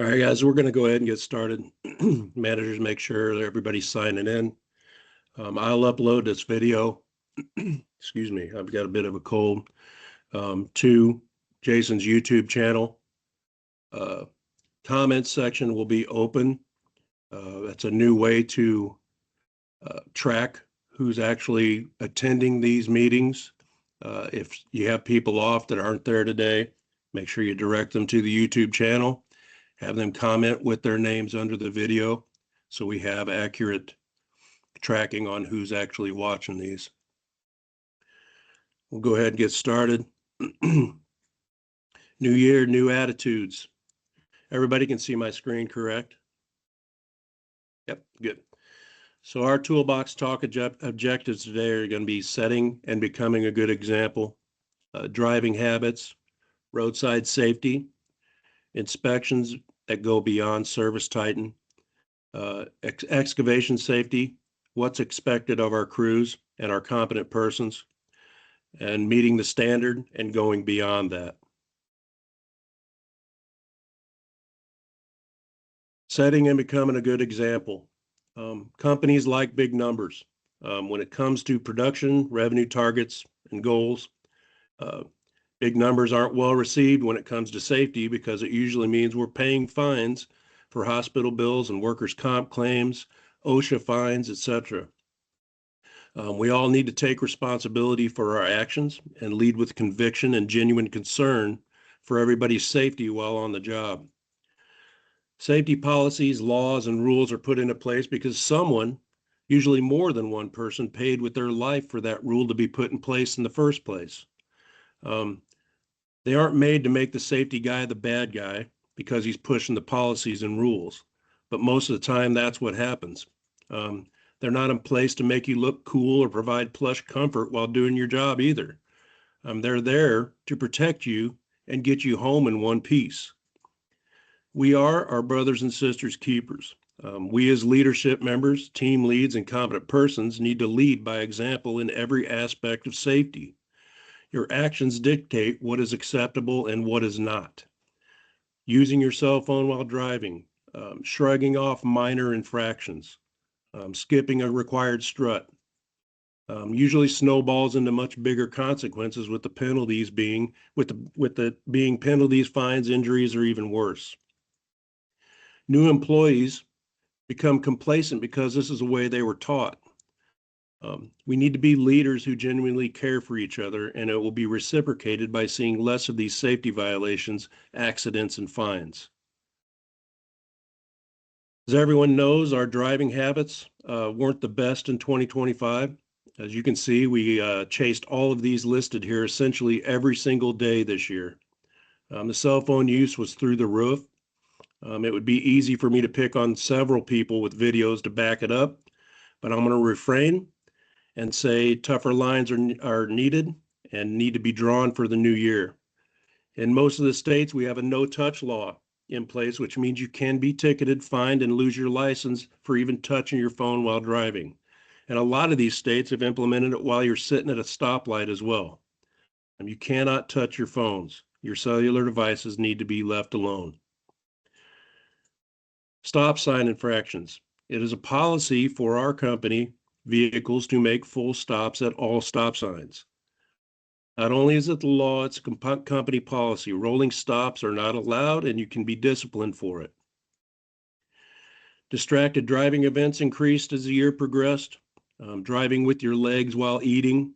All right, guys, we're going to go ahead and get started. Managers, make sure that everybody's signing in. I'll upload this video. Excuse me, I've got a bit of a cold. To Jason's YouTube channel. Comment section will be open. That's a new way to track who's actually attending these meetings. If you have people off that aren't there today, make sure you direct them to the YouTube channel. Have them comment with their names under the video so we have accurate tracking on who's actually watching these. We'll go ahead and get started. New year, new attitudes. Everybody can see my screen, correct? Yep, good. So our toolbox talk objectives today are going to be setting and becoming a good example, driving habits, roadside safety, inspections that go beyond service titan, excavation safety, what's expected of our crews and our competent persons, and meeting the standard and going beyond that. Setting and becoming a good example. Companies like big numbers. When it comes to production, revenue targets, and goals, big numbers aren't well received when it comes to safety because it usually means we're paying fines for hospital bills and workers' comp claims, OSHA fines, etc. We all need to take responsibility for our actions and lead with conviction and genuine concern for everybody's safety while on the job. Safety policies, laws, and rules are put into place because someone, usually more than one person, paid with their life for that rule to be put in place in the first place. They aren't made to make the safety guy the bad guy because he's pushing the policies and rules. But most of the time, that's what happens. They're not in place to make you look cool or provide plush comfort while doing your job either. They're there to protect you and get you home in one piece. We are our brothers and sisters keepers. We as leadership members, team leads, and competent persons need to lead by example in every aspect of safety. Your actions dictate what is acceptable and what is not. Using your cell phone while driving, shrugging off minor infractions, skipping a required strut, usually snowballs into much bigger consequences with the penalties being penalties, fines, injuries, or even worse. New employees become complacent because this is the way they were taught. We need to be leaders who genuinely care for each other, and it will be reciprocated by seeing less of these safety violations, accidents, and fines. As everyone knows, our driving habits weren't the best in 2025. As you can see, we chased all of these listed here essentially every single day this year. The cell phone use was through the roof. It would be easy for me to pick on several people with videos to back it up, but I'm going to refrain and say tougher lines are needed and need to be drawn for the new year. In most of the states, we have a no-touch law in place, which means you can be ticketed, fined, and lose your license for even touching your phone while driving. And a lot of these states have implemented it while you're sitting at a stoplight as well. You cannot touch your phones. Your cellular devices need to be left alone. Stop sign infractions. It is a policy for our company vehicles to make full stops at all stop signs. Not only is it the law, it's a company policy. Rolling stops are not allowed, and you can be disciplined for it. Distracted driving events increased as the year progressed. Driving with your legs while eating,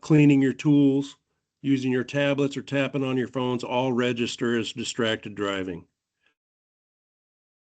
cleaning your tools, using your tablets or tapping on your phones all register as distracted driving.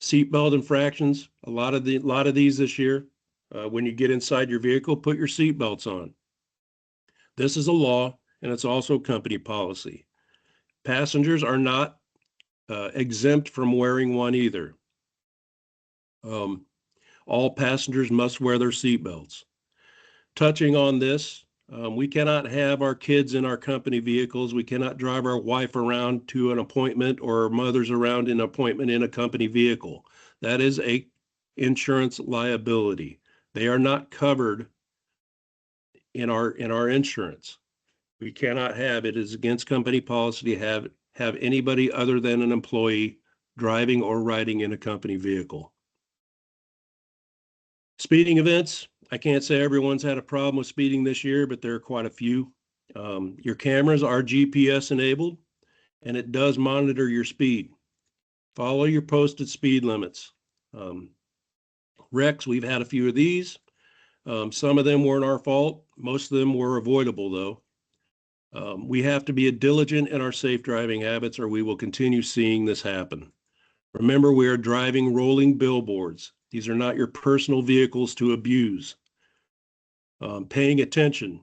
Seatbelt infractions, a lot of these this year. When you get inside your vehicle, put your seatbelts on. This is a law, and it's also company policy. Passengers are not exempt from wearing one either. All passengers must wear their seatbelts. Touching on this, we cannot have our kids in our company vehicles. We cannot drive our wife around to an appointment or our mothers around in an appointment in a company vehicle. That is a insurance liability. They are not covered in our insurance. We cannot have it. It is against company policy to have anybody other than an employee driving or riding in a company vehicle. Speeding events, I can't say everyone's had a problem with speeding this year, but there are quite a few. Your cameras are GPS enabled, and it does monitor your speed. Follow your posted speed limits. Wrecks, we've had a few of these. Some of them weren't our fault. Most of them were avoidable, though. We have to be diligent in our safe driving habits, or we will continue seeing this happen. Remember, we are driving rolling billboards. These are not your personal vehicles to abuse. Paying attention,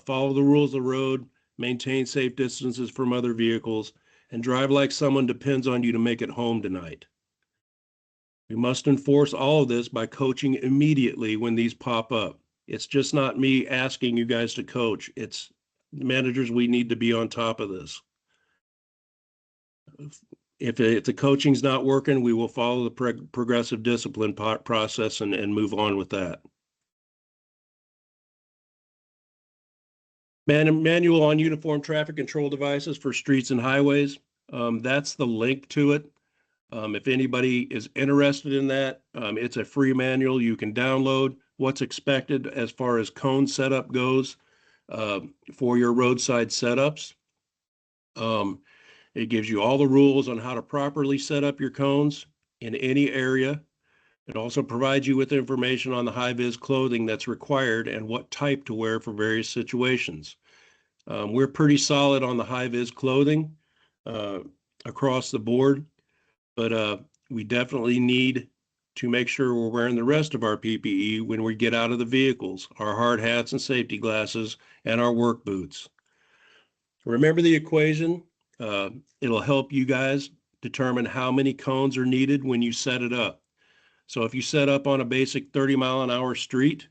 follow the rules of the road, maintain safe distances from other vehicles, and drive like someone depends on you to make it home tonight. We must enforce all of this by coaching immediately when these pop up. It's just not me asking you guys to coach. It's managers, we need to be on top of this. If the coaching's not working, we will follow the progressive discipline process and move on with that. Manual on uniform traffic control devices for streets and highways. That's the link to it. If anybody is interested in that, it's a free manual you can download. What's expected as far as cone setup goes for your roadside setups. It gives you all the rules on how to properly set up your cones in any area. It also provides you with information on the high-vis clothing that's required and what type to wear for various situations. We're pretty solid on the high-vis clothing across the board, but we definitely need to make sure we're wearing the rest of our PPE when we get out of the vehicles, our hard hats and safety glasses, and our work boots. Remember the equation. It'll help you guys determine how many cones are needed when you set it up. So if you set up on a basic 30-mile-an-hour street,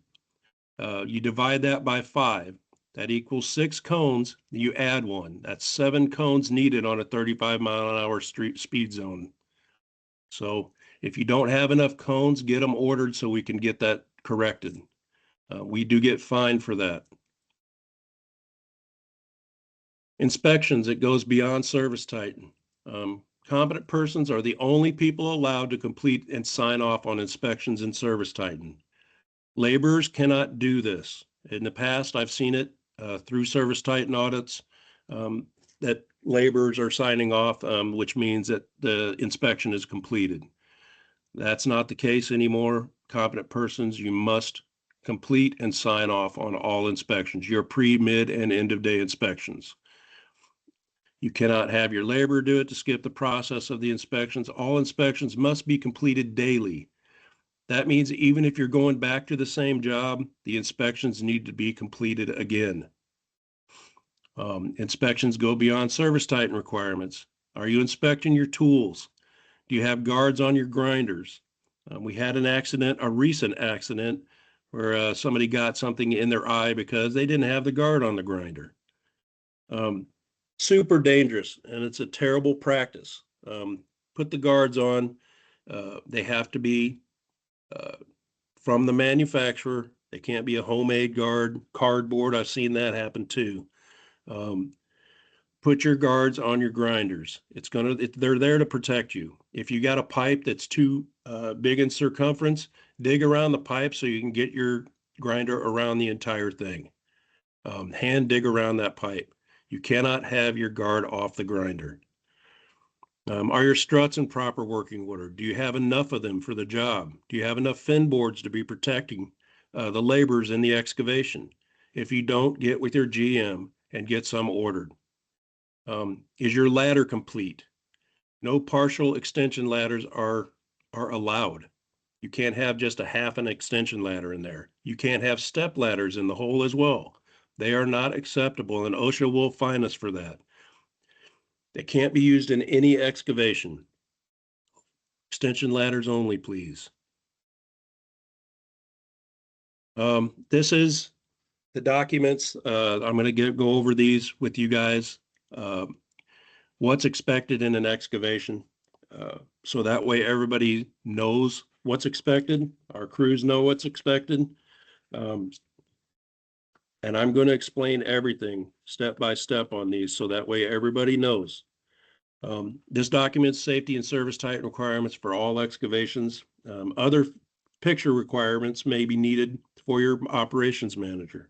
you divide that by 5. That equals 6 cones. You add 1. That's 7 cones needed on a 35-mile-an-hour street speed zone. So if you don't have enough cones, get them ordered so we can get that corrected. We do get fined for that. Inspections, it goes beyond Service Titan. Competent persons are the only people allowed to complete and sign off on inspections in Service Titan. Laborers cannot do this. In the past, I've seen it through Service Titan audits that laborers are signing off, which means that the inspection is completed. That's not the case anymore. Competent persons, you must complete and sign off on all inspections, your pre, mid, and end of day inspections. You cannot have your laborer do it to skip the process of the inspections. All inspections must be completed daily. That means even if you're going back to the same job, the inspections need to be completed again. Inspections go beyond Service Titan requirements. Are you inspecting your tools? Do you have guards on your grinders? We had an accident, a recent accident, where somebody got something in their eye because they didn't have the guard on the grinder. Super dangerous, and it's a terrible practice. Put the guards on. They have to be from the manufacturer. They can't be a homemade guard, cardboard. I've seen that happen too. Put your guards on your grinders. They're there to protect you. If you got a pipe that's too big in circumference, dig around the pipe so you can get your grinder around the entire thing. Hand dig around that pipe. You cannot have your guard off the grinder. Are your struts in proper working order? Do you have enough of them for the job? Do you have enough fin boards to be protecting the laborers in the excavation? If you don't, get with your GM and get some ordered. Is your ladder complete? No partial extension ladders are allowed. You can't have just a half an extension ladder in there. You can't have step ladders in the hole as well. They are not acceptable, and OSHA will fine us for that. They can't be used in any excavation. Extension ladders only, please. This is the documents. I'm going to go over these with you guys. What's expected in an excavation. So that way everybody knows what's expected. Our crews know what's expected. And I'm going to explain everything step by step on these so that way everybody knows. This documents safety and service titan requirements for all excavations. Other picture requirements may be needed for your operations manager.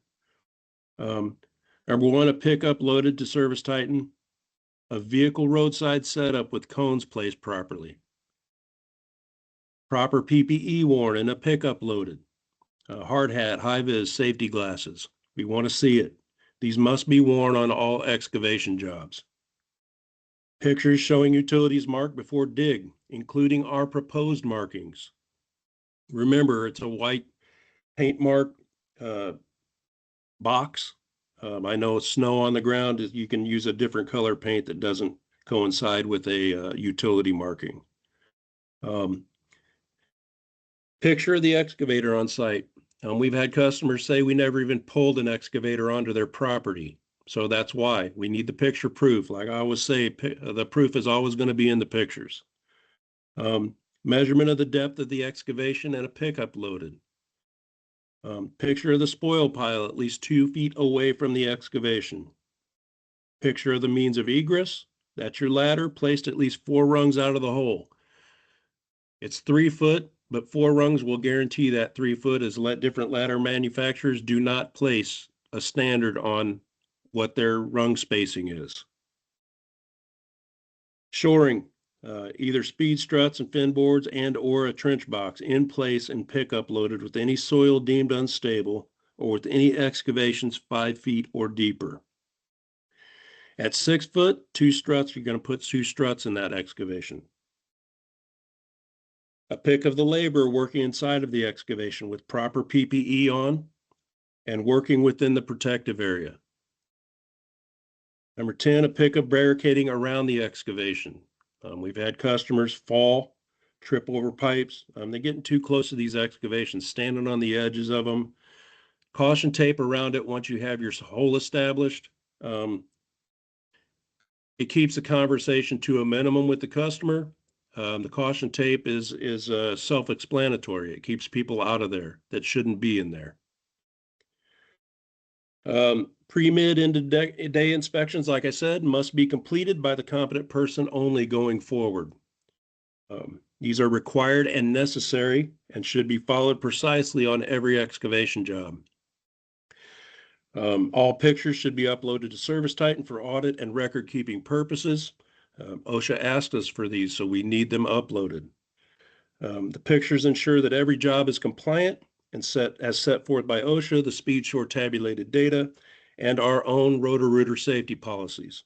Number one, a pickup loaded to service titan, a vehicle roadside setup with cones placed properly, proper PPE worn and a pickup loaded, a hard hat, high vis, safety glasses. We want to see it. These must be worn on all excavation jobs. Pictures showing utilities marked before dig, including our proposed markings. Remember, it's a white paint mark box. I know snow on the ground, you can use a different color paint that doesn't coincide with a utility marking. Picture of the excavator on site. We've had customers say we never even pulled an excavator onto their property. So that's why we need the picture proof. Like I always say, the proof is always going to be in the pictures. Measurement of the depth of the excavation and a pickup loaded. Picture of the spoil pile at least 2 feet away from the excavation. Picture of the means of egress. That's your ladder placed at least 4 rungs out of the hole. It's 3 foot, but 4 rungs will guarantee that 3 foot, as different ladder manufacturers do not place a standard on what their rung spacing is. Shoring, either speed struts and fin boards and or a trench box in place and pickup loaded with any soil deemed unstable or with any excavations 5 feet or deeper. At 6 foot, 2 struts, you're going to put 2 struts in that excavation. A pic of the labor working inside of the excavation with proper PPE on and working within the protective area. Number 10, a pic of barricading around the excavation. We've had customers fall, trip over pipes. They're getting too close to these excavations, standing on the edges of them. Caution tape around it once you have your hole established. It keeps the conversation to a minimum with the customer. The caution tape is self-explanatory. It keeps people out of there that shouldn't be in there. Pre-mid into day inspections, like I said, must be completed by the competent person only going forward. These are required and necessary and should be followed precisely on every excavation job. All pictures should be uploaded to Service Titan for audit and record keeping purposes. OSHA asked us for these, so we need them uploaded. The pictures ensure that every job is compliant and set forth by OSHA, the speed short tabulated data, and our own Roto-Rooter safety policies.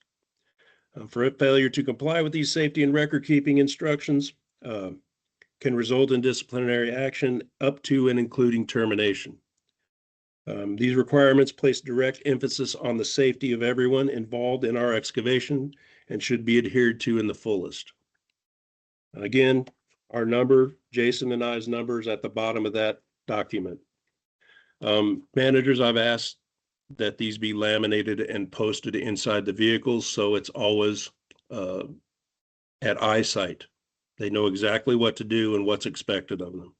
For failure to comply with these safety and record keeping instructions can result in disciplinary action up to and including termination. These requirements place direct emphasis on the safety of everyone involved in our excavation and should be adhered to in the fullest. Again, our number, Jason and I's number, is at the bottom of that document. Managers, I've asked that these be laminated and posted inside the vehicles so it's always at eyesight. They know exactly what to do and what's expected of them.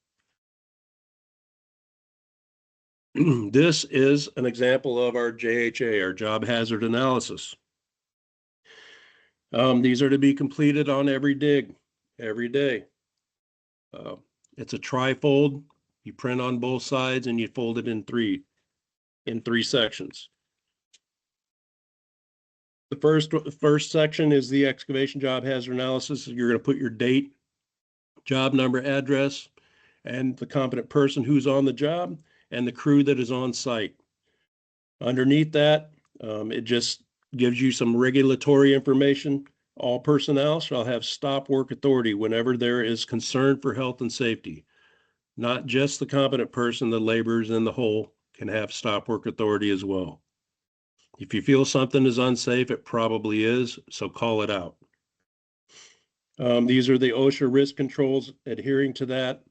This is an example of our JHA, our job hazard analysis. These are to be completed on every dig, every day. It's a tri-fold. You print on both sides and you fold it in three sections. The first section is the excavation job hazard analysis. You're going to put your date, job number, address, and the competent person who's on the job and the crew that is on site. Underneath that, it just gives you some regulatory information. All personnel shall have stop work authority whenever there is concern for health and safety. Not just the competent person, the laborers in the hole can have stop work authority as well. If you feel something is unsafe, it probably is, so call it out. These are the OSHA risk controls adhering to that.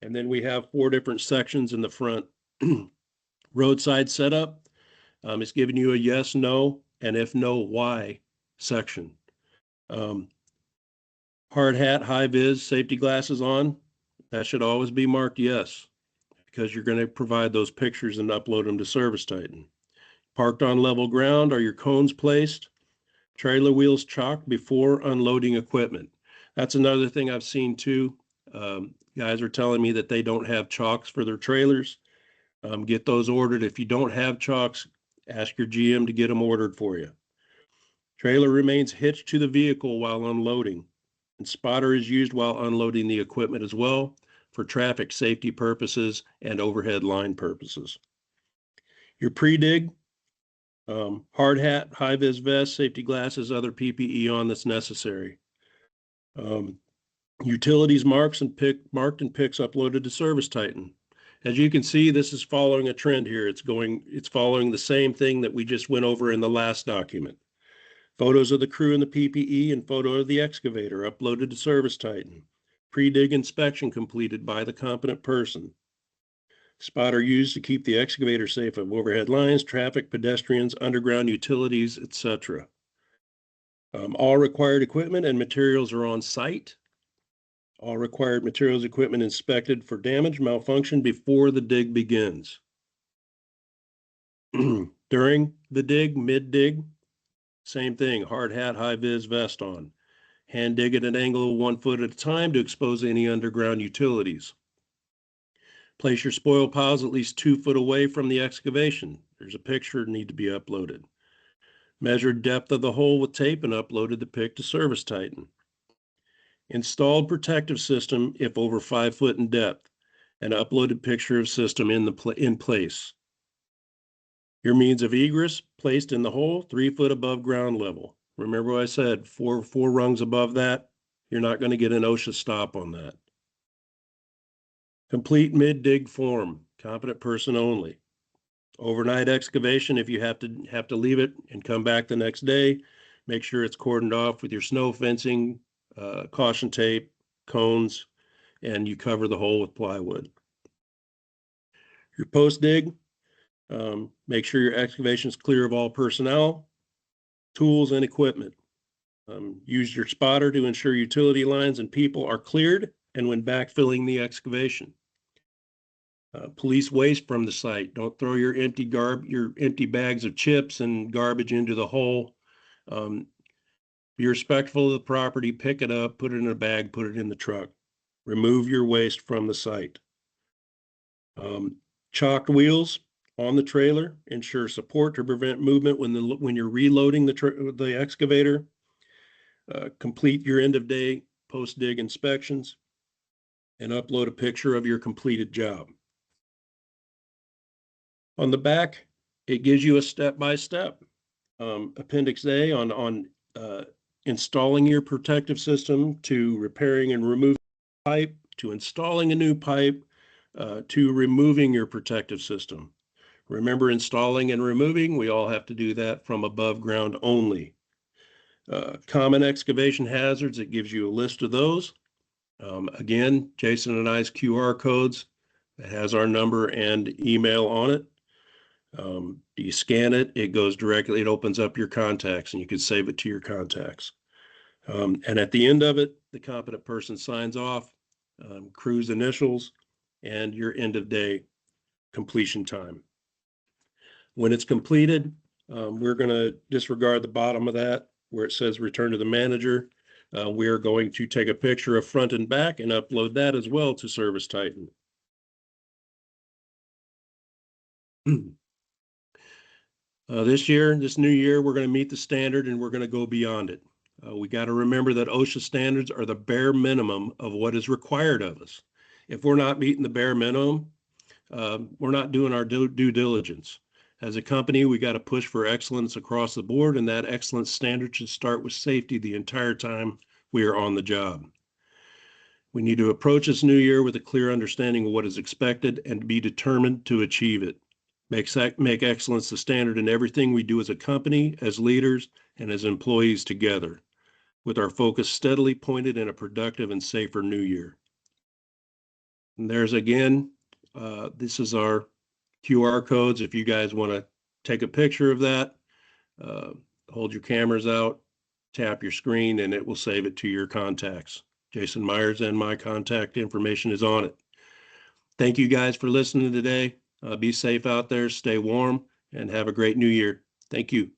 And then we have 4 different sections in the front. Roadside setup, it's giving you a yes, no, and if no, why section. Hard hat, high vis, safety glasses on, that should always be marked yes, because you're going to provide those pictures and upload them to Service Titan. Parked on level ground, are your cones placed? Trailer wheels chalked before unloading equipment. That's another thing I've seen too. Guys are telling me that they don't have chalks for their trailers. Get those ordered. If you don't have chalks, ask your GM to get them ordered for you. Trailer remains hitched to the vehicle while unloading, and spotter is used while unloading the equipment as well for traffic safety purposes and overhead line purposes. Your pre-dig, hard hat, high-vis vest, safety glasses, other PPE on that's necessary. Utilities marked and picks uploaded to Service Titan. As you can see, this is following a trend here. It's following the same thing that we just went over in the last document. Photos of the crew and the PPE and photo of the excavator uploaded to Service Titan. Pre-dig inspection completed by the competent person. Spotter used to keep the excavator safe of overhead lines, traffic, pedestrians, underground utilities, etc. All required equipment and materials are on site. All required materials, equipment inspected for damage, malfunction before the dig begins. During the dig, mid-dig, same thing, hard hat, high-vis vest on. Hand dig at an angle of 1 foot at a time to expose any underground utilities. Place your spoil piles at least 2 foot away from the excavation. There's a picture that need to be uploaded. Measured depth of the hole with tape and uploaded the pic to Service Titan. Installed protective system if over 5 foot in depth, and uploaded picture of system in place. Your means of egress placed in the hole 3 foot above ground level. Remember what I said, four rungs above that, you're not going to get an OSHA stop on that. Complete mid-dig form, competent person only. Overnight excavation, if you have to leave it and come back the next day, make sure it's cordoned off with your snow fencing, caution tape, cones, and you cover the hole with plywood. Your post-dig, make sure your excavation is clear of all personnel, tools, and equipment. Use your spotter to ensure utility lines and people are cleared and when backfilling the excavation. Police waste from the site. Don't throw your empty bags of chips and garbage into the hole. Be respectful of the property, pick it up, put it in a bag, put it in the truck. Remove your waste from the site. Chalked wheels on the trailer ensure support to prevent movement when you're reloading the excavator. Complete your end of day post-dig inspections and upload a picture of your completed job. On the back, it gives you a step-by-step. Appendix A on installing your protective system, to repairing and removing pipe, to installing a new pipe, to removing your protective system. Remember, installing and removing, we all have to do that from above ground only. Common excavation hazards, it gives you a list of those. Again, Jason and I's QR codes, it has our number and email on it. You scan it, it goes directly, it opens up your contacts and you can save it to your contacts. And at the end of it, the competent person signs off, crew's initials, and your end of day completion time. When it's completed, we're going to disregard the bottom of that where it says return to the manager. We are going to take a picture of front and back and upload that as well to Service Titan. This new year, we're going to meet the standard and we're going to go beyond it. We got to remember that OSHA standards are the bare minimum of what is required of us. If we're not meeting the bare minimum, we're not doing our due diligence. As a company, we got to push for excellence across the board, and that excellence standard should start with safety the entire time we are on the job. We need to approach this new year with a clear understanding of what is expected and be determined to achieve it. Make excellence the standard in everything we do as a company, as leaders, and as employees together, with our focus steadily pointed in a productive and safer new year. And there's again, this is our QR codes. If you guys want to take a picture of that, hold your cameras out, tap your screen, and it will save it to your contacts. Jason Myers and my contact information is on it. Thank you guys for listening today. Be safe out there, stay warm, and have a great new year. Thank you.